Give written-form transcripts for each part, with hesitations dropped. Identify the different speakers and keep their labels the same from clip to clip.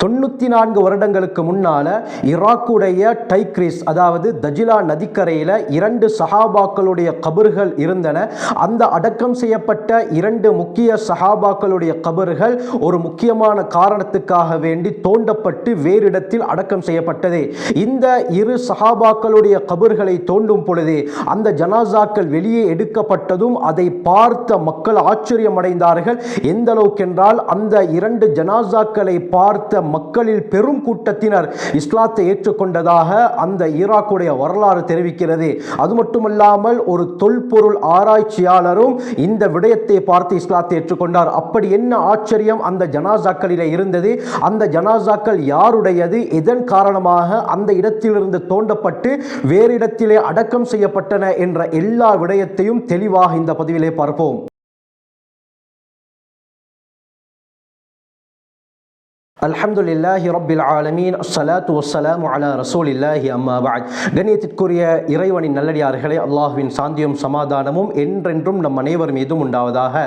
Speaker 1: 94 வருடங்களுக்கு முன்னால ஈராக்குடைய டைக்ரிஸ் அதாவது தஜிலா நதிக்கரையில் 2 சஹாபாக்களுடைய கபர்கள் இருந்தன. அந்த அடக்கம் செய்யப்பட்ட 2 முக்கிய சஹாபாக்களுடைய கபர்கள் ஒரு முக்கியமான காரணத்துக்காக வேண்டி தோண்டப்பட்டு வேறு இடத்தில் அடக்கம் செய்யப்பட்டது. இந்த 2 சஹாபாக்களுடைய கபர்களை தோண்டும் பொழுது அந்த ஜனாசாக்கள் வெளியே எடுக்கப்பட்டதும் அதை பார்த்த மக்கள் ஆச்சரியம் அடைந்தார்கள். எந்த அளவுக்கு என்றால் அந்த 2 ஜனாசாக்களை பார்த்த மக்களில் பெரும் கூட்டத்தினர் இஸ்லாத்தை ஏற்றுக்கொண்டதாக அந்த ஈராக்குடைய வரலாறு தெரிவிக்கிறது. அது மட்டுமல்லாமல் ஒரு தொல்பொருள் ஆராய்ச்சியாளரும் இந்த விடயத்தை பார்த்து இஸ்லாத்தை ஏற்றுக்கொண்டார். அப்படி என்ன ஆச்சரியம் அந்த ஜனாசாக்களிலே இருந்தது, அந்த ஜனாசாக்கள் யாருடையது, இதன் காரணமாக அந்த இடத்திலிருந்து தோண்டப்பட்டு வேறு இடத்திலே அடக்கம் செய்யப்பட்டன என்ற எல்லா விடயத்தையும் தெளிவாக இந்த பதிவிலே பார்ப்போம். அல்ஹம்துலில்லாஹி ரப்பில் ஆலமீன் அஸ்ஸலாத்து வஸ்ஸலாமு அலா ரசூலில்லாஹி அம்மா பஅத். கண்ணியத்திற்குரிய இறைவனின் நல்லடியார்களே, அல்லாஹ்வின் சாந்தியும் சமாதானமும் என்றென்றும் நம் அனைவர் மீதும் உண்டாவதாக.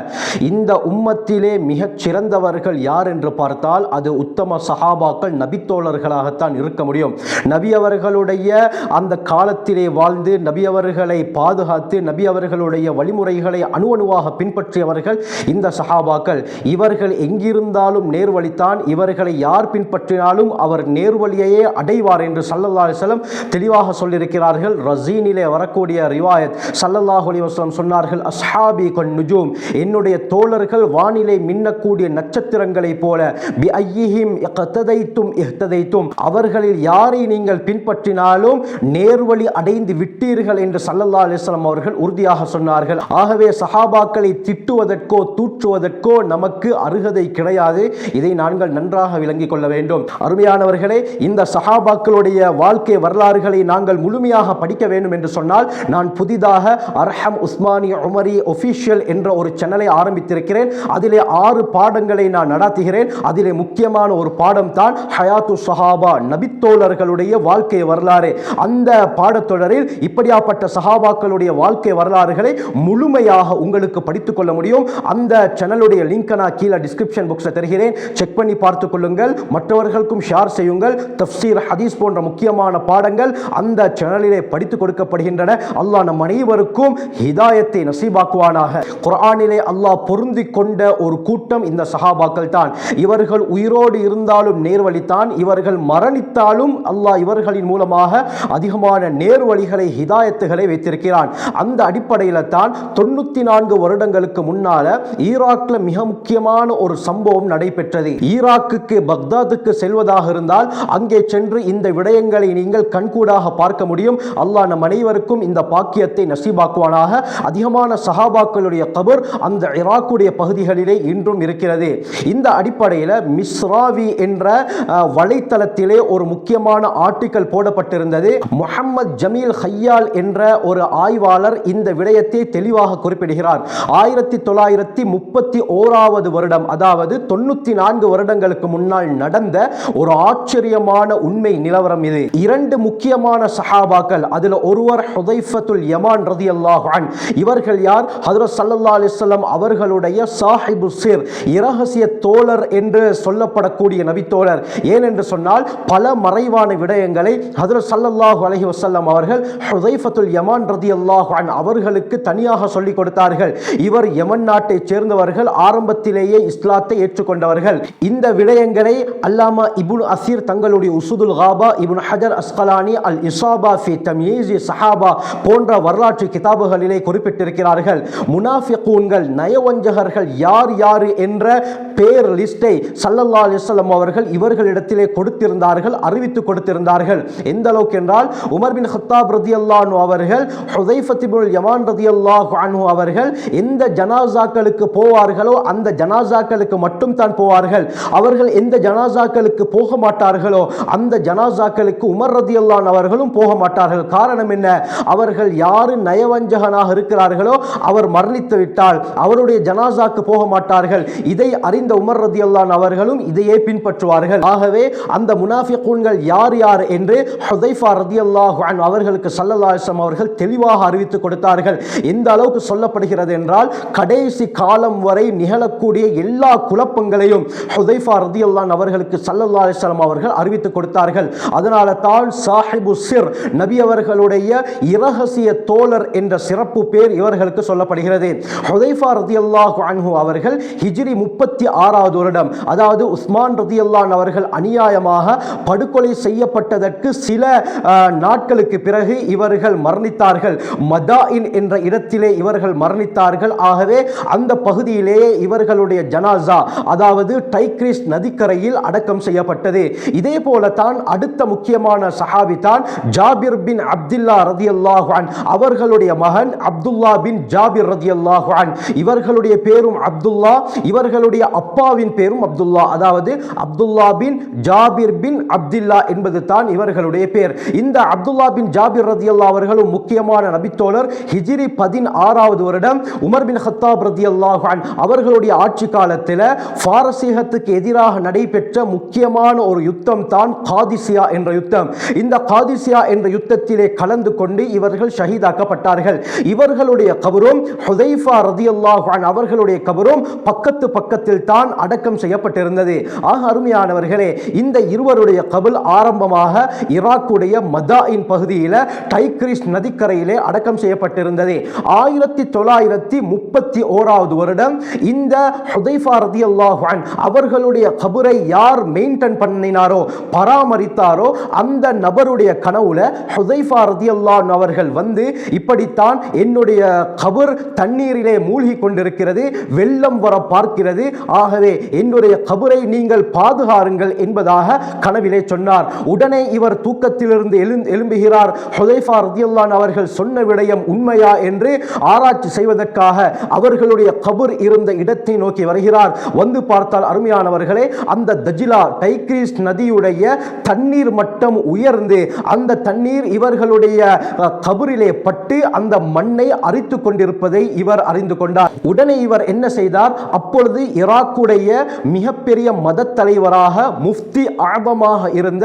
Speaker 1: இந்த உம்மத்திலே மிகச் சிறந்தவர்கள் யார் என்று பார்த்தால் அது உத்தம சஹாபாக்கள், நபித்தோழர்களாகத்தான் இருக்க முடியும். நபி அவர்களுடைய அந்த காலத்திலே வாழ்ந்து நபி அவர்களை பாதுகாத்து நபி அவர்களுடைய வழிமுறைகளை அணுவணுவாக பின்பற்றியவர்கள் இந்த சஹாபாக்கள். இவர்கள் எங்கிருந்தாலும் நேர்வழித்தான், இவர்கள் யார் பின்பற்றினாலும் அவர் நேர்வழியையே அடைவார் என்று ஸல்லல்லாஹு அலைஹி வஸல்லம் தெளிவாக சொல்லியிருக்கிறார்கள். ரஸீனிலே வரக்கூடிய ரிவாயத் ஸல்லல்லாஹு அலைஹி வஸல்லம் சொன்னார்கள், அஸ்ஹாபி கன் நுஜூம், என்னுடைய தோழர்கள் வானிலை மின்னக்கூடிய நட்சத்திரங்களைப் போல, பி ஐயிஹிம் இக்ததைத்தும் இஹ்ததைத்தும், அவர்களில் யாரை நீங்கள் பின்பற்றினாலும் நேர்வழி அடைந்து விட்டீர்கள் என்று ஸல்லல்லாஹு அலைஹி வஸல்லம் அவர்கள் உறுதியாக சொன்னார்கள். ஆகவே சஹாபாக்களை திட்டுவதற்கோ தூற்றுவதற்கோ நமக்கு அருகதை கிடையாது. இதை நாங்கள் நன்றாக விளங்கிக் கொள்ள வேண்டும். அருமையானவர்களே, இந்த சஹாபாக்களுடைய வாழ்க்கை வரலாறுகளை நாங்கள் முழுமையாக படிக்க வேண்டும் என்று சொன்னால் நான் புதிதாக அர்ஹம் உஸ்மானி உமரி ஒஃபிஷியல் என்ற ஒரு சேனலை ஆரம்பித்திருக்கிறேன். அதிலே 6 பாடங்களை நான் நடாத்துகிறேன். அதிலே முக்கியமான ஒரு பாடம் தான் ஹயாத்து சஹாபா, நபித்தோழர்களுடைய வாழ்க்கை வரலாறு. அந்த பாடத்தொடரில் இப்படியாப்பட்ட சஹாபாக்களுடைய வாழ்க்கை வரலாறுகளை முழுமையாக உங்களுக்கு படித்துக் கொள்ள முடியும். அந்த சேனலுடைய லிங்க் நான் கீழே டிஸ்கிரிப்ஷன் பாக்ஸில் தருகிறேன். செக் பண்ணி பார்த்துக் கொள்ளுங்கள், மற்றவர்களுக்கும் ஷேர் செய்யுங்கள். தஃப்சீர், ஹதீஸ் போன்ற முக்கியமான பாடங்கள் அந்த சேனலிலே படித்துக் கொடுக்கப்படுகின்றன. அல்லாஹ் நம் அனைவருக்கும் ஹிதாயத்தை நசீபாக்குவானாக. குர்ஆனிலே அல்லாஹ் பொருந்தி கொண்ட ஒரு கூட்டம் இந்த சஹாபாக்கள் தான். இவர்கள் உயிரோடு இருந்தாலும் நேர்வழித்தான், இவர்கள் மரணித்தாலும் அல்லாஹ் இவர்களின் மூலமாக அதிகமான நேர்வழிகளை, ஹிதாயத்துகளை வைத்திருக்கிறான். அந்த அடிப்படையில் தான் 94 வருடங்களுக்கு முன்னால ஈராக்கில் மிக முக்கியமான ஒரு சம்பவம் நடைபெற்றது. ஈராக்குக்கு பக்தாதுக்கு செல்வதாக இருந்தால் அங்கே சென்று இந்த விடயங்களை நீங்கள் கண்கூடாக பார்க்க முடியும். அல்லாஹ் நம் அனைவருக்கும் இந்த பாக்கியத்தை நசீபாக்குவானாக. அதிகமான சஹாபாக்களுடைய கபர் அந்த ஈராக்குடைய பகுதிகளிலே இன்றும் இருக்கிறது. இந்த அடிப்படையில் மிஸ்ராவி என்ற வலைத்தளத்திலே ஒரு முக்கியமான ஆர்டிக்கல் போடப்பட்டிருந்தது. முஹம்மது ஜமீல் ஹையால் என்ற ஒரு ஆய்வாளர் இந்த விடயத்தை தெளிவாக குறிப்பிடுகிறார். 1931 வருடம், அதாவது 94 வருடங்களுக்கு முன்னால் நடந்த ஒரு ஆச்சரியமான உண்மை நிலவரம் இது. 2 முக்கியமான சஹாபாக்கள், அதில் ஒருவர் ஹுதைஃபத்துல் யமான் ரலியல்லாஹு அன்ஹு. இவர்கள் யார்? ஹஜ்ரத் ஸல்லல்லாஹு அலைஹி வஸல்லம் அவர்களுடைய சாஹிபு சிர், இரகசிய தோழர் என்று சொல்லப்படக்கூடிய நபித்தோழர். ஏனென்று சொன்னால் பல மறைவான விடயங்களை ஹஜ்ரத் ஸல்லல்லாஹு அலைஹி வஸல்லம் அவர்கள் ஹுதைஃபத்துல் யமான் ரலியல்லாஹு அன்ஹு அவர்களுக்கு தனியாக சொல்லிக் கொடுத்தார்கள். இவர் யமன் நாட்டை சேர்ந்தவர்கள், ஆரம்பத்திலேயே இஸ்லாத்தை ஏற்றுக்கொண்டவர்கள். இந்த விடயங்களை அல்லாமா இப்னு அசீர் தங்களுடைய உஸூதுல் காபா, இப்னு ஹஜர் அஸ்கலானி அல் இஸாபா ஃபி தம்யீஸி ஸஹாபா போன்ற வரலாற்று கிதாபுகளிலே குறிப்பிட்டிருக்கிறார்கள். முனாஃபிகூன்கள், நயவஞ்சகர்கள் யார் யார் என்ற பேர் லிஸ்டை ஸல்லல்லாஹு அலைஹி வஸல்லம் அவர்கள் இவர்களிடத்திலே கொடுத்திருந்தார்கள், அறிவித்து கொடுத்திருந்தார்கள். எந்த அளவுக்கு என்றால் உமர் பின் கத்தாப் ரலியல்லாஹு அன்ஹு அவர்கள், ஹுதைஃபத் இப்னுல் யமான் ரலியல்லாஹு அன்ஹு அவர்கள் எந்த ஜனாசாக்களுக்கு போவார்களோ அந்த ஜனாசாக்களுக்கு மட்டும் தான் போவார்கள். அவர்கள் எந்த ஜனாசாக்களுக்கு போக மாட்டார்களோ அந்த ஜனாசாக்களுக்கு உமர் ரலியல்லாஹு அன்ஹு அவர்களும் போக மாட்டார்கள். காரணம் என்ன? அவர்கள் யாரு நயவஞ்சகனாக இருக்கிறார்களோ அவர் மரணித்து விட்டால் அவருடைய ஜனாசாக்கு போக மாட்டார்கள். இதை அறிந்த உமர் ரலியல்லாஹு அன்ஹு அவர்களும் இதையே பின்பற்றுவார்கள். ஆகவே அந்த முனாஃபிகூன்கள் யார் யார் என்று ஹுதைஃபா ரலியல்லாஹு அன்ஹு அவர்களுக்கு ஸல்லல்லாஹு அலைஹி வஸல்லம் அவர்கள் தெளிவாக அறிவித்து கொடுத்தார்கள். எந்த அளவுக்கு சொல்லப்படுகிறது என்றால் கடைசி காலம் வரை நிகழக்கூடிய எல்லா குழப்பங்களையும் ஹுதைஃபா ரலியல்லாஹு ரதியல்லாஹு அவர்களுக்கு ஸல்லல்லாஹு அலைஹி வஸல்லம் அவர்கள் அறிவித்து கொடுத்தார்கள். அதனால தான் சாஹிபு சிர், நபி அவர்களுடைய இரகசிய தோழர் என்ற சிறப்பு பேர் இவர்களுக்கு சொல்லப்படுகிறது. ஹுதைஃபா ரதியல்லாஹு அன்ஹு அவர்கள் ஹிஜ்ரி 36வது வருடம், அதாவது உஸ்மான் ரதியல்லாஹு அவர்கள் அநியாயமாக படுகொலை செய்யப்பட்டதற்கு சில நாட்களுக்கு பிறகு இவர்கள் மரணித்தார்கள். மதாயின் என்ற இடத்திலே இவர்கள் மரணித்தார்கள். ஆகவே அந்த பகுதியிலேயே இவர்களுடைய ஜனாசா, அதாவது டைக்ரிஸ் நதிக்கரையில் அடக்கம் செய்யப்பட்டது. இதே போல தான் அடுத்த முக்கியமான சஹாபி தான் ஜாபிர் பின் அப்துல்லா ரதியல்லாஹு அன், அவர்களுடைய மகன் அப்துல்லா பின் ஜாபிர் ரதியல்லாஹு அன். இவர்களுடைய பேரும் அப்துல்லா, இவர்களுடைய அப்பாவின் பேரும் அப்துல்லா, அதாவது அப்துல்லா பின் ஜாபிர் பின் அப்துல்லா என்பது தான் இவர்களுடைய பேர். இந்த அப்துல்லா பின் ஜாபிர் ரதியல்லாஹு அவர்களும் முக்கியமான நபித்தோழர். ஹிஜ்ரி 16வது வருடம் உமர் பின் கத்தாப் ரதியல்லாஹு அன் அவர்களுடைய ஆட்சி காலத்தில் பாரசீகத்துக்கு எதிராக நடைபெற்ற முக்கியமான ஒரு யுத்தம் தான் காதிசியா என்ற யுத்தம். இந்த காதிசியா என்ற யுத்தத்திலே கலந்து கொண்டு இவர்கள் ஷஹீதாக்கப்பட்டார்கள். இவர்களுடைய கபரும் ஹுதைஃபா ரதியல்லாஹு அன் அவர்களுடைய கபரும் பக்கத்தில் தான் அடக்கம் செய்யப்பட்டிருந்தது. ஆக அருமையானவர்களே, இந்த இருவருடைய கபர் ஆரம்பமாக ஈராக்குடைய மதாயின் பகுதியில் டைக்ரிஸ் நதிக்கரையிலே அடக்கம் செய்யப்பட்டிருந்தது. 1931வது வருடம் இந்த ஹுதைஃபா ரதியல்லாஹு அன் அவர்களுடைய கபரை யார் மெயின்டைன் பண்ணினாரோ, பராமரித்தாரோ, அந்த நபருடைய கனவுல ஹுதைஃபா ரதியல்லாஹு அவர்கள் வந்து, இப்படித்தான் என்னுடைய கபர் தண்ணீரிலே மூழ்கி கொண்டிருக்கிறது, வெள்ளம் வர பார்க்கிறது, ஆகவே என்னுடைய கபரை நீங்கள் பாதுகாருங்கள் என்பதாக கனவிலே சொன்னார். உடனே இவர் தூக்கத்திலிருந்து எழும்புகிறார். ஹுதைஃபா ரதியல்லாஹு அவர்கள் சொன்ன விடயம் உண்மையா என்று ஆராய்ச்சி செய்வதற்காக அவர்களுடைய கபர் இருந்த இடத்தை நோக்கி வருகிறார். வந்து பார்த்தால் அருமையானவர்களே, அந்த தஜ்லா டைக்ரிஸ் நதியுடைய தண்ணீர் மட்டம் உயர்ந்து அந்த தண்ணீர் இவர்களுடைய கபரிலே பட்டு அந்த மண்ணை அரித்து கொண்டிருப்பதை இவர் அறிந்து கொண்டார். உடனே இவர் என்ன செய்தார்? அப்பொழுது ஈராக்குடைய மிகப்பெரிய மத தலைவராக முஃப்தி ஆபமாக இருந்த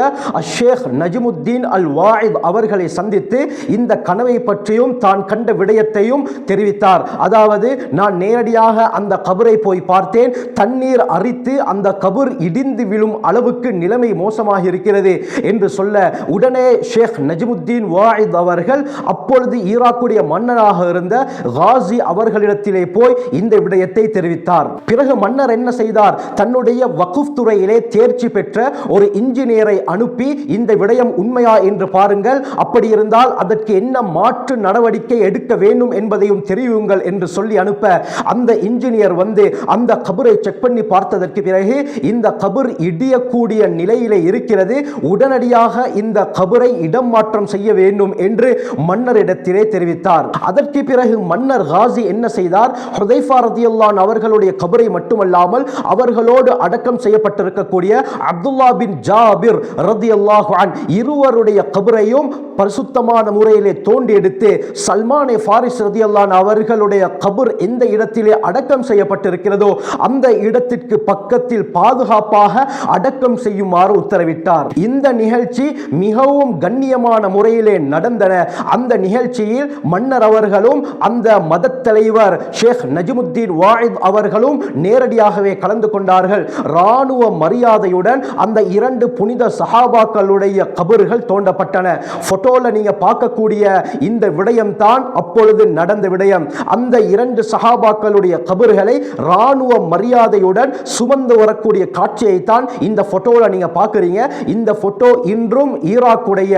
Speaker 1: ஷேக் நஜ்முத்தீன் அல் வாயித் அவர்களை சந்தித்து இந்த கனவை பற்றியும் தான் கண்ட விடயத்தையும் தெரிவித்தார். அதாவது, நான் நேரடியாக அந்த கபரை போய் பார்த்தேன், தண்ணீர் அரித்து அந்த கபர் இடிந்து விழும் அளவுக்கு நிலைமை மோசமாக இருக்கிறது என்று சொல்ல, உடனே ஷேக் நஜ்முத்தீன் வாயித் அவர்கள் அப்பொழுது ஈராக்குடைய மன்னராக இருந்த காசி அவர்களிடத்திலே போய் இந்த விடயத்தை தெரிவித்தார். பிறகு மன்னர் என்ன செய்தார்? தன்னுடைய வகுப் துறையிலே தேர்ச்சி பெற்ற ஒரு இன்ஜினியரை அனுப்பி இந்த விடயம் உண்மையா என்று பாருங்கள், அப்படி இருந்தால் அதற்கு என்ன மாற்று நடவடிக்கை எடுக்க வேண்டும் என்பதையும் தெரிவியுங்கள் என்று சொல்லி அனுப்ப, அந்த இன்ஜினியர் வந்து அந்த கபரை செக் பண்ணி பார்த்ததற்கு பிறகு இந்த கபர் இடியக்கூடிய நிலையிலே இருக்கிறது, உடனடியாக இந்த கபரை இடம் மாற்றம் செய்ய வேண்டும் என்று மன்னரிடத்திலே தெரிவித்தார். அதற்கு பிறகு மன்னர் காசி என்ன செய்தார்? ஹுதைஃபா ரதியல்லாஹு அவர்களுடைய கபரை மட்டுமல்லாமல் அவர்களோடு அடக்கம் செய்யப்பட்டிருக்கக்கூடிய அப்துல்லா பின் ஜாபிர் ரதியல்லாஹு அன் இருவருடைய கபரையும் பரிசுத்தமான முறையிலே தோண்டி எடுத்து சல்மானே ஃபாரிஸ் ரதியல்லாஹு அவர்களுடைய கபர் எந்த இடத்திலே அடக்கம் செய்யப்பட்டிருக்கிறதோ அந்த இடத்திற்கு பக்கத்தில் பாதுகாப்பாக அடக்கம் செய்யுமாறு உத்தரவிட்டார். இந்த நிகழ்ச்சி மிகவும் கண்ணியமான முறையிலே நடந்தன. அந்த நிகழ்ச்சியில் மன்னர் அவர்களும் அந்த மத தலைவர் ஷேக் நஜ்முத்தீன் வாயித் அவர்களும் நேரடியாகவே கலந்து கொண்டார்கள். இராணுவ மரியாதையுடன் அந்த இரண்டு புனித சஹாபாக்களுடைய கபர்கள் தோண்டப்பட்டன. போட்டோல நீங்க பார்க்கக்கூடிய இந்த விடயம் தான் அப்பொழுது நடந்த விடயம். அந்த இரண்டு சஹாபாக்களுடைய கபர்களை இராணுவ மரியாதையுடன் சுமந்து வரக்கூடிய காட்சியை தான் இந்த போட்டோல நீங்க பார்க்கறீங்க. இந்த போட்டோ இன்றும் ஈராக்குடைய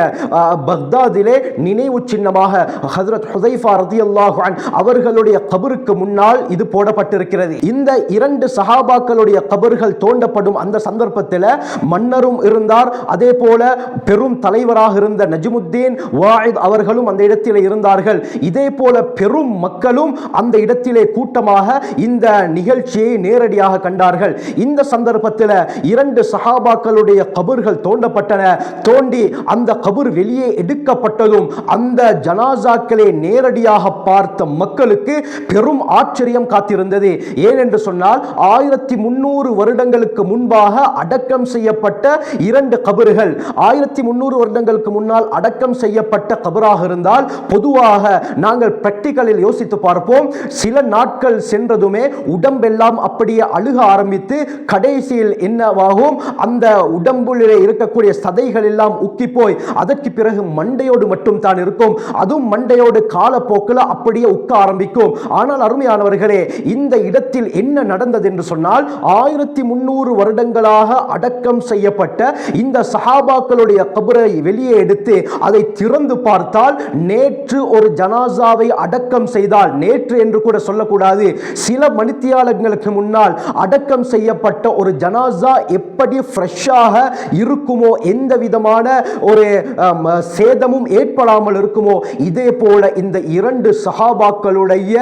Speaker 1: பக்தாதிலே நினைவு சின்னமாக ஹஜ்ரத் ஹுதைஃபா ரலியல்லாஹு அன்ஹு அவர்களுடைய கபருக்கு முன்னால் இது போடப்பட்டிருக்கிறது. இந்த இரண்டு சஹாபாக்களுடைய கபர்கள் தோண்டப்படும் அந்த சந்தர்ப்பத்தில் மன்னரும் இருந்தார், அதே போல பெரும் தலைவராக இருந்த நஜ்முத்தீன் வாயித் அவர்களும் அந்த இடத்தில் இருந்தார்கள். இதே போல பெரும் மக்களும் அந்த இடத்திலே கூட்டமாக இந்த நிகழ்ச்சியை நேரடியாக கண்டார்கள். இந்த சந்தர்ப்பத்தில் இரண்டு சஹாபாக்களுடைய கபர்கள் தோண்டப்பட்டன. தோண்டி அந்த கபர் வெளியே எடுக்கப்பட்டதும் அந்த ஜனாசாக்களை நேரடியாக பார்த்த மக்களுக்கு பெரும் ஆச்சரியம் காத்திருந்தது. ஏனென்று சொன்னால் 1300 வருடங்களுக்கு முன்பாக அடக்கம் செய்யப்பட்ட இரண்டு கபர்கள், 1300 வருடங்களுக்கு முன்னால் அடக்கம் செய்யப்பட்ட கபராக இருந்தால் பொதுவாக நாங்கள் பிராக்டிகலில் யோசித்து பார்ப்போம், சில நாட்கள் சென்றதுமே உடம்பெல்லாம் அப்படியே அழுக ஆரம்பித்து கடைசி கடைசியில் என்னவாகும், அந்த உடம்பிலே இருக்கக்கூடிய சதைகள் எல்லாம் உக்கி போய் அதற்கு பிறகு மண்டையோடு மட்டும் தான் இருக்கும். அதுவும் மண்டையோடு காலப்போக்கில் அப்படியே உக்க ஆரம்பிக்கும். ஆனால் அருமையானவர்களே, இந்த இடத்தில் என்ன நடந்தது என்று சொன்னால், 1300 வருடங்களாக அடக்கம் செய்யப்பட்ட இந்த சஹாபாக்களுடைய கபரை வெளியே எடுத்து அதை திறந்து பார்த்தால், நேற்று ஒரு ஜனாசாவை அடக்கம் செய்தால், நேற்று என்று கூட சொல்லக்கூடாது, சில மணித்தியாலங்களுக்கு முன்னால் அடக்கம் செய்யப்பட்ட ஒரு ஜனாசா எப்படி ஃப்ரெஷ்ஷாக இருக்குமோ, எந்த விதமான ஒரு சேதமும் ஏற்படாமல் இருக்குமோ, இதே போல இந்த இரண்டு சஹாபாக்களுடைய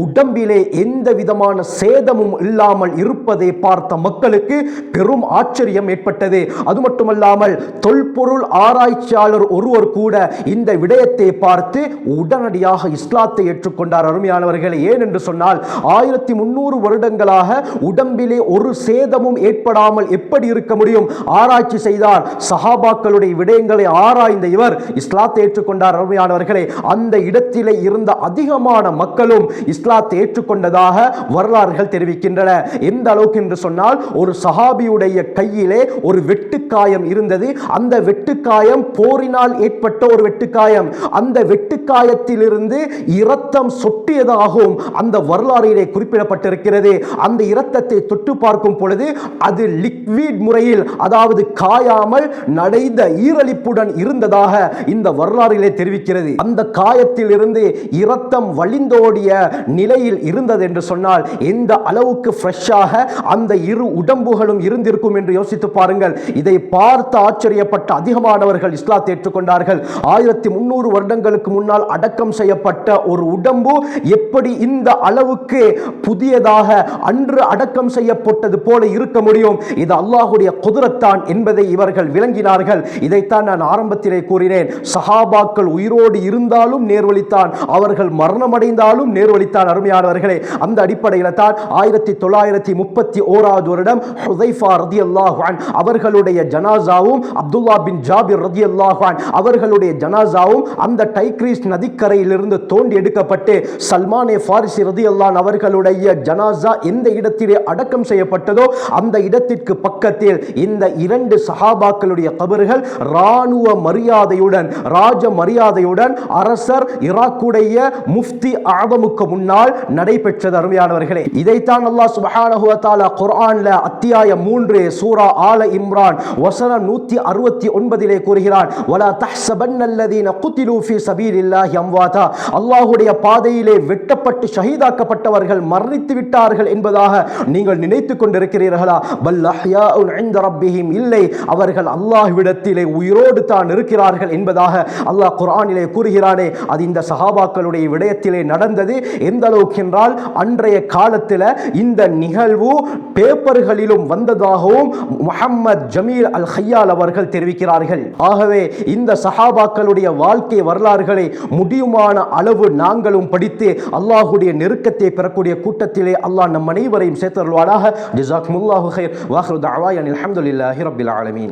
Speaker 1: உடம்பிலே எந்த விதமான சேதமும் இல்லாமல் இருப்பதை பார்த்த மக்களுக்கு பெரும் ஆச்சரியம் ஏற்பட்டது. அது மட்டுமல்லாமல் தொல்பொருள் ஆராய்ச்சியாளர் ஒருவர் கூட இந்த விடயத்தை பார்த்து உடனடியாக இஸ்லாத்தை ஏற்றுக்கொண்டார். அருமையானவர்களே, ஏன் என்று சொன்னால் 1300 வருடங்களாக உடம்பிலே ஒரு சேதமும் ஏற்படாமல் எப்படி இருக்க முடியும்? ஆராய்ச்சி செய்தார். சஹாபாக்களுடைய விடயங்களை ஆராய்ந்த இவர் இஸ்லாத்தை ஏற்றுக்கொண்டார். அருமையானவர்களே, அந்த இடத்திலே இருந்த அதிகமான மக்களும் இஸ்லாத்தை ஏற்றுக்கொண்டதாக வரலாறுகள் தெரிவிக்கின்றன. எந்த அளவுக்கு என்று சொன்னால், ஒரு சஹாபியுடைய கையிலே ஒரு வெட்டுக்காயம் இருந்தது. அந்த வெட்டுக்காயம் போரினால் ஏற்பட்ட ஒரு வெட்டுக்காயம். அந்த வெட்டுக்காயத்திலிருந்து இரத்தம் சொட்டியதாகவும் அந்த வரலாறிலே குறிப்பிடப்பட்டிருக்கிறது. அந்த இரத்தத்தை தொட்டு பார்க்கும் பொழுது அது லிக்விட் முறையில், அதாவது காயாமல் நடைந்த ஈரலிப்புடன் இருந்ததாக இந்த வரலாறிலே தெரிவிக்கிறது. அந்த காயத்தில் இருந்து இரத்தம் வழிந்தோடிய நிலையில் இருந்தது என்று சொன்னால், எந்த அளவுக்கு ஃப்ரெஷ்ஷாக அந்த இரு உடம்புகளும் இருந்திருக்கும் என்று யோசித்து பாருங்கள். இதை பார்த்து ஆச்சரியப்பட்ட அதிகமானவர்கள் இஸ்லாத்தை ஏற்றுக்கொண்டார்கள். 1300 வருடங்களுக்கு முன்னால் அடக்கம் செய்யப்பட்ட ஒரு உடம்பு எப்படி இந்த அளவுக்கு புதியதாக அன்று அடக்கம் செய்யப்பட்டது போல இருக்க முடியும்? இது அல்லாஹ்வுடைய குத்ரத்தான் என்பதை இவர்கள் விளங்கினார்கள். இதைத்தான் நான் ஆரம்பத்திலே கூறினேன். சஹாபாக்கள் உயிரோடு இருந்தாலும் நேர்வழித்தான், அவர்கள் மரணமடைந்தாலும் நேர்வழித்தான். அருமையானவர்களே, அந்த அடிப்படையில் தான் 1931 வருடம் ஹுதைஃபா ரலியல்லாஹு அன்ஹு அவர்களுடைய ஜனாசாவும் அப்துல்லா பின் ஜாபிர் ரலியல்லாஹு அன்ஹு அவர்களுடைய ஜனாசாவும் அந்த டைக்ரீஸ் நதிக்கரையிலிருந்து தோண்டி எடுக்கப்பட்டு சல்மானே ஃபாரிசி ரலியல்லாஹு அன்ஹு அவர்களுடைய ஜனாசா எந்த இடத்திலே அடக்கம் செய்யப்பட்டதோ அந்த இடத்திற்கு பக்கத்தில் இந்த இரண்டு சஹாபாக்களுடைய கபர்கள் ராணுவ மரியாதையுடன், ராஜ மரியாதையுடன் அரசர் ஈராக்குடைய முஃப்தி ஆதமுக்கு முன்னால் நடைபெற்றது. அருமையானவர்களே, இதைத்தான் அல்லாஹ் சுப்ஹானஹு வ தஆலா குர்ஆன்ல அத்தியாயம் 3 சூரா ஆல இம்ரான் வசனம் 169 கூறுகிறான், வலா தஹ்ஸபன்னல்லதீன குதிலூ ஃபீ ஸபீலில்லாஹி அம்வாதா, அல்லாஹ்வுடைய பாதையிலே வெட்டப்பட்டு ஷஹீதாக்கப்பட்டவர்கள் மரணித்து விட்டார்கள் என்பதாக நீங்கள் நினைத்துக் கொண்டிருக்கிறீர்களா? பல் அஹ்யாஉன் இன்த ரப்பிஹிம், இல்லை, அவர்கள் அல்லாஹ்விடத்திலே உயிரோடு தான் இருக்கிறார்கள் என்பதாக அல்லாஹ் குர்ஆனிலே கூறுகிறானே, அது இந்த சஹாபாக்களுடைய விடயத்திலே நடந்தது. எந்த அளவுக்கு என்றால், அன்றைய காலத்தில் இந்த நிகழ்வு பேப்பர்களிலும் வந்ததாகவும் முஹம்மத் ஜமீல் அல் ஹையால் அவர்கள் தெரிவிக்கிறார்கள். ஆகவே இந்த சஹாபாக்களுடைய வாழ்க்கை வரலாறுகளை முடியுமான அளவு நாங்களும் படித்து அல்லாஹ்வுடைய நெருக்கத்தை பெறக்கூடிய கூட்டத்திலே அல்லாஹ் நம் அனைவரையும் சேர்த்தருள்வானாக. ஜஸாக்குமுல்லாஹு கைர். வஆகிரு தஅவானா அல்ஹம்துலில்லாஹி ரப்பில் ஆலமீன்.